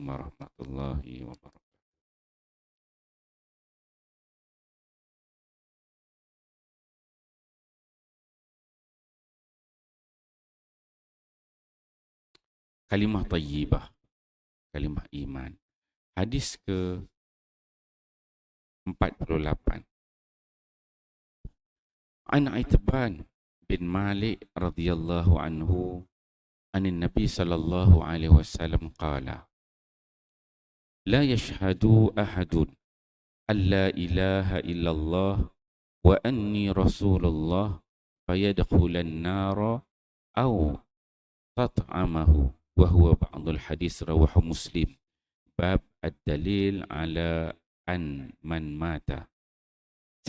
warahmatullahi wabarakatuh. Kalimah tayyibah, kalimah iman. Hadis ke 48. An Itban bin Malik radhiyallahu anhu anin Nabi sallallahu alaihi wasallam qala la yashhadu ahadun an la ilaha illallah wa anni rasulullah fayadkhulan nara aw tat'amahu wa huwa ba'dul hadis rawahu Muslim bab ad-dalil ala an man mata.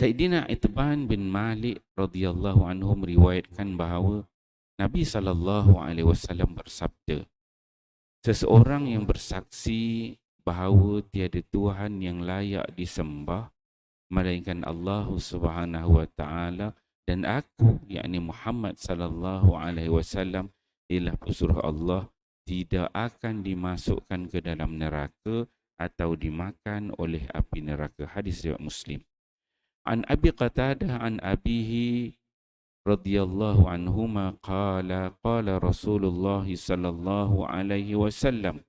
Sayyidina Itban bin Malik radhiyallahu anhu meriwayatkan bahawa Nabi sallallahu alaihi wasallam bersabda, seseorang yang bersaksi bahawa tiada Tuhan yang layak disembah melainkan Allah Subhanahu wa taala dan aku yakni Muhammad sallallahu alaihi wasallam ialah pesuruh Allah, tidak akan dimasukkan ke dalam neraka atau dimakan oleh api neraka. Hadis riwayat Muslim. An Abi Qatadah an abihi radhiyallahu anhuma qala qala Rasulullah sallallahu alaihi wasallam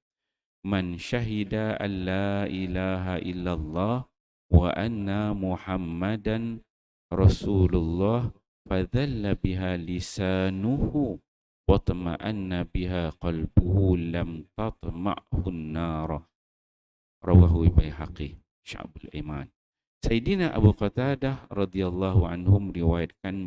man syahida an la ilaha illallah wa anna Muhammadan Rasulullah fadhalla biha lisanuhu wa tama'anna biha qalbuhu lam tatma'hu an-nar. Rawahu Baihaqi Sya'bul Iman. Sayyidina Abu Qatadah radhiyallahu anhu meriwayatkan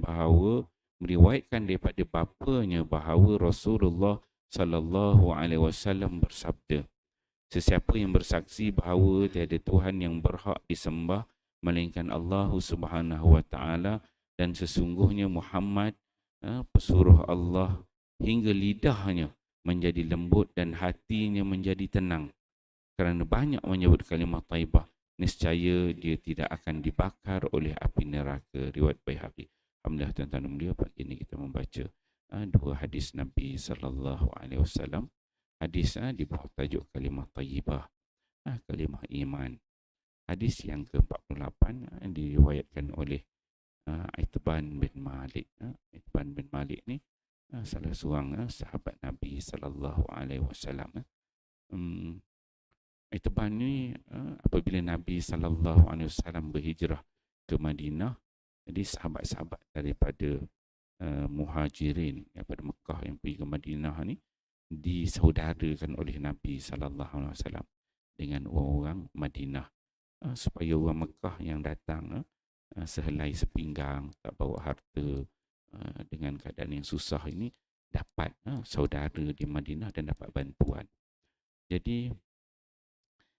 daripada bapanya bahawa Rasulullah sallallahu alaihi wasallam bersabda, sesiapa yang bersaksi bahawa tiada Tuhan yang berhak disembah melainkan Allah Subhanahu wa taala dan sesungguhnya Muhammad pesuruh Allah, hingga lidahnya menjadi lembut dan hatinya menjadi tenang kerana banyak menyebut kalimah taibah, nescaya dia tidak akan dibakar oleh api neraka. Riwayat Baihaqi. Alhamdulillah tuan-tuan dan mulia, pagi ini kita membaca dua hadis Nabi sallallahu alaihi wasallam. Hadis di bawah tajuk kalimah tayyibah, kalimah iman. Hadis yang ke-48 diriwayatkan oleh Itban bin Malik. Itban bin Malik ni salah seorang sahabat Nabi sallallahu alaihi wasallam. Itban ni apabila Nabi sallallahu alaihi wasallam berhijrah ke Madinah, jadi sahabat-sahabat daripada Muhajirin daripada Mekah yang pergi ke Madinah ni disaudarakan oleh Nabi sallallahu alaihi wasallam dengan orang Madinah, supaya orang Mekah yang datang sehelai sepinggang, tak bawa harta, dengan keadaan yang susah ini dapat saudara di Madinah dan dapat bantuan. Jadi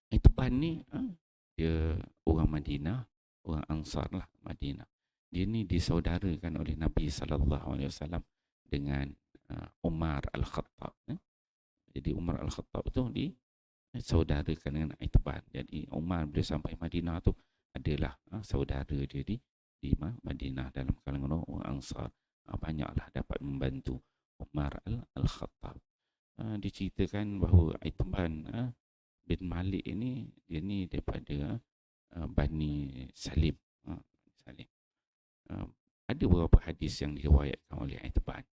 Itban ni dia orang Madinah, orang Ansar lah Madinah. Dia ni disaudarakan oleh Nabi sallallahu alaihi wasallam dengan Umar Al-Khattab. Jadi Umar Al-Khattab tu disaudarakan dengan Itban. Jadi Umar bila sampai Madinah tu adalah saudara dia di Madinah dalam kalangan orang Ansar. Banyaklah dapat membantu Umar Al-Khattab. Diceritakan bahawa Itban bin Malik ini, dia ni daripada Bani Salim. Salim. Ada beberapa hadis yang diriwayatkan oleh Itban.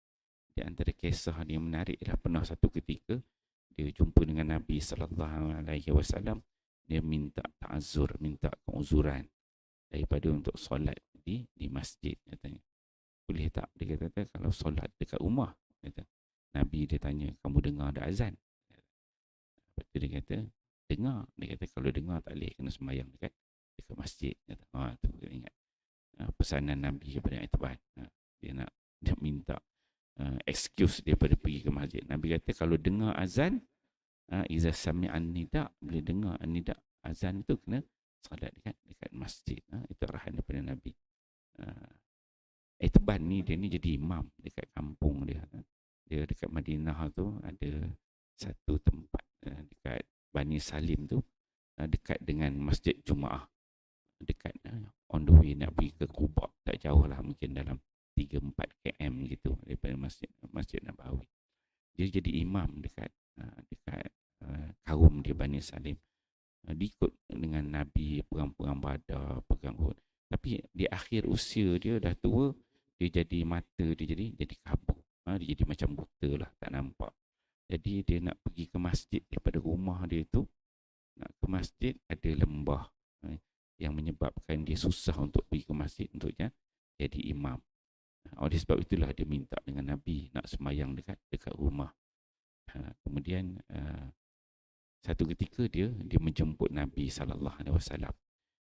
Di antara kisah dia menarik ialah pernah satu ketika dia jumpa dengan Nabi sallallahu alaihi wasallam, dia minta ta'azzur, minta keuzuran daripada untuk solat di masjid, katanya. Boleh tak? Dia kata kalau solat dekat rumah, kata. Nabi dia tanya, kamu dengar ada azan? Lepas tu dia kata, dengar. Dia kata kalau dengar tak boleh, kena sembahyang dekat masjid, kata. Tu dia ingat pesanan Nabi kepada Itban. Dia minta excuse daripada pergi ke masjid. Nabi kata kalau dengar azan, iza sami'an nida, bila dengar nida azan itu kena salat dekat masjid. Itu arahan daripada Nabi. Itban ni dia ni jadi imam dekat kampung dia. Dia dekat Madinah tu ada satu tempat dekat Bani Salim tu, dekat dengan Masjid Jumaah, dekat on the way nak pergi ke Quba, tak jauh lah, mungkin dalam 3-4 km gitu daripada Masjid Nabawi. Dia jadi imam dekat kaum dia Bani Salim. Diikut dengan Nabi perang-perang Badar, perang Uhud. Tapi di akhir usia dia dah tua, dia jadi mata dia jadi kabur. Dia jadi macam buta lah, tak nampak. Jadi dia nak pergi ke masjid daripada rumah dia tu, nak ke masjid ada lembah yang menyebabkan dia susah untuk pergi ke masjid untuk jadi imam. Oleh sebab itulah dia minta dengan Nabi nak semayang dekat rumah. Kemudian satu ketika dia menjemput Nabi SAW.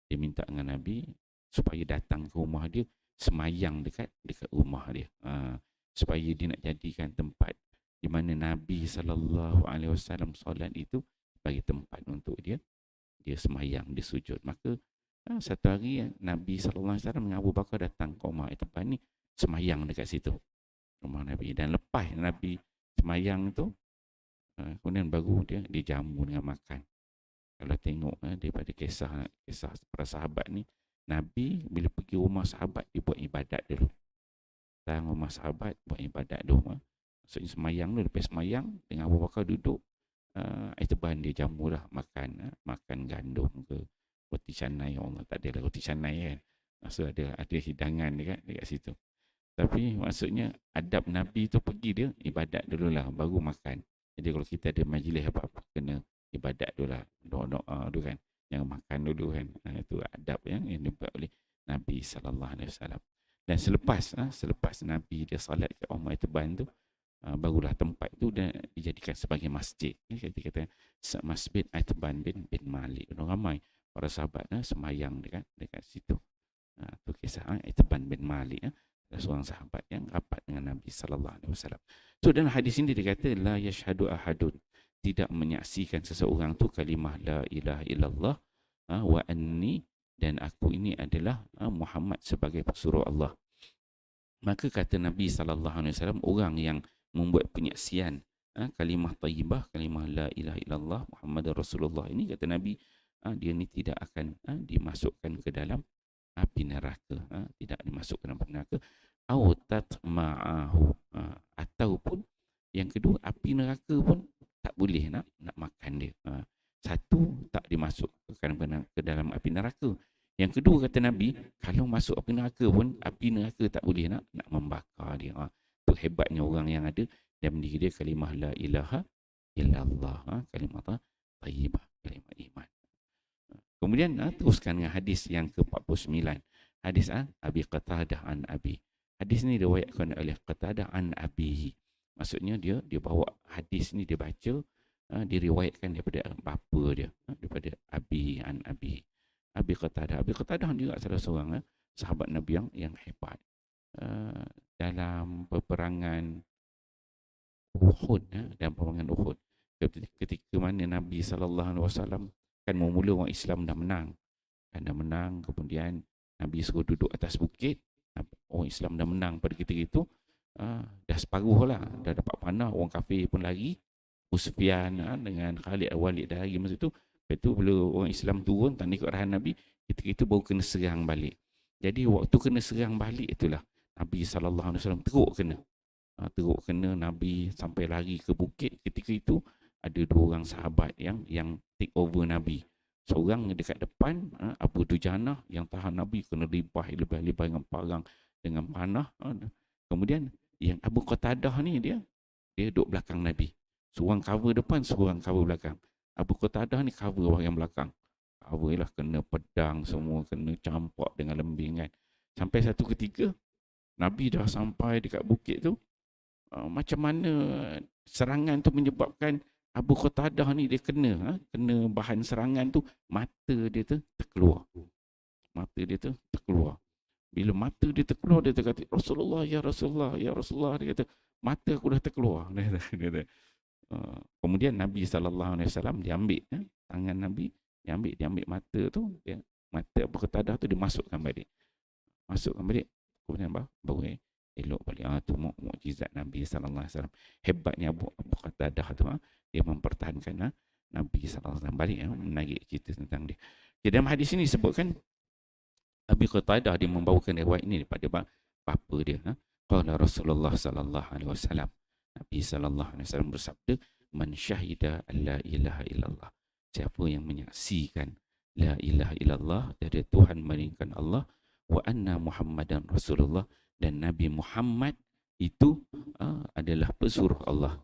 Dia minta dengan Nabi supaya datang ke rumah dia, semayang dekat rumah dia. Supaya dia nak jadikan tempat di mana Nabi SAW solat itu bagi tempat untuk dia semayang, dia sujud. Maka satu hari Nabi SAW dengan Abu Bakar datang ke rumah tempat ni, semayang dekat situ rumah Nabi. Dan lepas Nabi semayang tu, kemudian baru dia jamu dengan makan. Kalau tengok daripada kisah para sahabat ni, Nabi bila pergi rumah sahabat, dia buat ibadat dulu. Datang rumah sahabat, buat ibadat dulu. Maksudnya semayang dulu. Lepas semayang, dengan Abu Bakar duduk, itu bahan dia jamu lah, makan gandum ke roti canai. Allah, tak ada lah roti canai kan. Maksud ada hidangan dekat situ. Tapi maksudnya adab Nabi tu pergi dia ibadat dululah baru makan. Jadi kalau kita ada majlis apa-apa, kena ibadat dululah, doa-doa dulu kan, jangan makan dulu kan. Itu adab yang dibuat oleh Nabi SAW. Dan selepas Nabi dia salat kat Umar Itiban tu, barulah tempat tu dia dijadikan sebagai masjid. Kita kata Masjid Itiban bin Malik. Ramai para sahabat semayang dekat situ. Tu kisah Itiban bin Malik. Seorang sahabat yang rapat dengan Nabi SAW. So dalam hadis ini dia kata la yashhadu ahadun, tidak menyaksikan seseorang tu kalimah la ilaha illallah wa anni, dan aku ini adalah Muhammad sebagai pesuruh Allah. Maka kata Nabi SAW, orang yang membuat penyaksian kalimah tayyibah, kalimah la ilaha illallah Muhammadur Rasulullah ini, kata Nabi, dia ni tidak akan dimasukkan ke dalam api neraka, tidak dimasukkan dalam api neraka. Autat ma'ahu, ataupun yang kedua, api neraka pun tak boleh nak makan dia. Satu, tak dimasukkan ke dalam api neraka. Yang kedua, kata Nabi, kalau masuk api neraka pun, api neraka tak boleh nak membakar dia. Itu hebatnya orang yang ada dalam diri dia kalimah la ilaha illallah, kalimah tayyibah, kalimah iman. Kemudian teruskan dengan hadis yang ke-49. Hadis Abi Qatadah an Abi. Hadis ni diriwayatkan oleh Qatadah an Abihi. Maksudnya dia bawa hadis ni, dia baca, diriwayatkan daripada bapa dia, daripada Abi an Abi. Abi Qatadah. Abi Qatadah juga salah seorang sahabat Nabi yang hebat. Dalam peperangan Uhud, dalam peperangan Uhud, ketika mana Nabi SAW kan mula orang Islam dah menang, kemudian Nabi suruh duduk atas bukit, orang Islam dah menang pada ketika itu, dah separuh lah, dah dapat panah, orang kafir pun lari, Abu Sufyan dengan Khalid Al-Walid dah lari masa tu. Lepas tu bila orang Islam turun tak ikut arahan Nabi, ketika itu baru kena serang balik. Jadi waktu kena serang balik itulah Nabi SAW teruk kena Nabi sampai lari ke bukit. Ketika itu ada dua orang sahabat yang take over Nabi. Seorang dekat depan, Abu Dujanah, yang tahan Nabi, kena libah dengan parang, dengan panah. Kemudian yang Abu Qatadah ni dia duduk belakang Nabi. Seorang cover depan, seorang cover belakang. Abu Qatadah ni cover bahagian belakang. Cover lah, kena pedang semua, kena campak dengan lembing kan. Sampai satu ketika Nabi dah sampai dekat bukit tu, macam mana serangan tu menyebabkan Abu Qatadah ni dia kena bahan serangan tu, mata dia tu terkeluar. Bila mata dia terkeluar, dia kata, Rasulullah, ya Rasulullah, ya Rasulullah. Dia kata, mata aku dah terkeluar. Dia kata. Kemudian Nabi SAW dia ambil tangan Nabi, dia ambil mata tu, mata Abu Qatadah tu dia masukkan balik. Kemudian baru elok balik. Tu mukjizat Nabi SAW. Hebatnya Abu Qatadah tu, dia mempertahankan Nabi SAW balik, menarik cerita tentang dia. Jadi dalam hadis ini disebutkan Abi Qatadah dia membawakan riwayat ini daripada bapa dia. Qala Rasulullah sallallahu alaihi wasallam. Nabi sallallahu alaihi wasallam bersabda, Man syahida an la ilaha illallah. Siapa yang menyaksikan la ilaha illallah, tiada Tuhan melainkan Allah, wa anna Muhammadan Rasulullah, dan Nabi Muhammad itu adalah pesuruh Allah.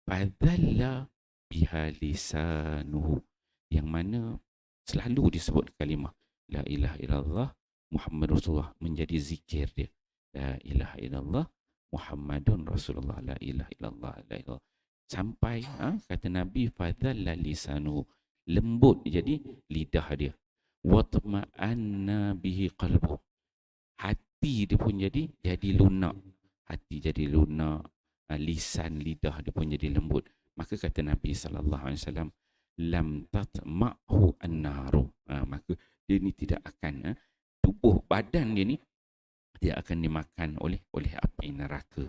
Fadhalla biha lisanuhu, yang mana selalu disebut kalimah la ilaha illallah Muhammad Rasulullah, menjadi zikir dia. La ilaha illallah Muhammadun Rasulullah, la ilaha illallah, la ilaha. Sampai kata Nabi, fadhalla lisanuhu, lembut jadi lidah dia. Watma'anna bihi qalbu, hati dia pun jadi lunak. Hati jadi lunak, lisan lidah dia pun jadi lembut. Maka kata Nabi sallallahu alaihi wasallam, lam tatma'hu an-naru, maka dia ni tidak akan tubuh badan dia ni dia akan dimakan oleh api neraka.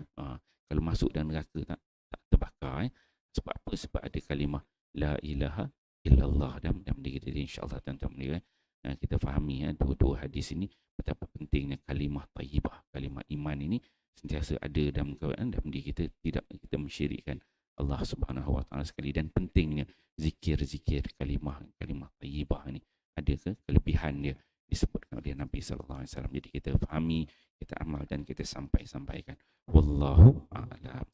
Kalau masuk dalam neraka tak terbakar. Sebab apa? Sebab ada kalimah la ilaha illallah dalam diri kita. InsyaAllah tuan-tuan kita fahami dua-dua hadis ini betapa pentingnya kalimah tayyibah, kalimah iman ini sentiasa ada dalam diri kita, tidak kita mensyirikkan Allah Subhanahu wa taala sekali. Dan pentingnya zikir-zikir kalimah tayyibah ini ada kelebihan dia disebutkan oleh Nabi sallallahu alaihi wasallam. Jadi kita fahami, kita amal dan kita sampaikan. Wallahu a'lam.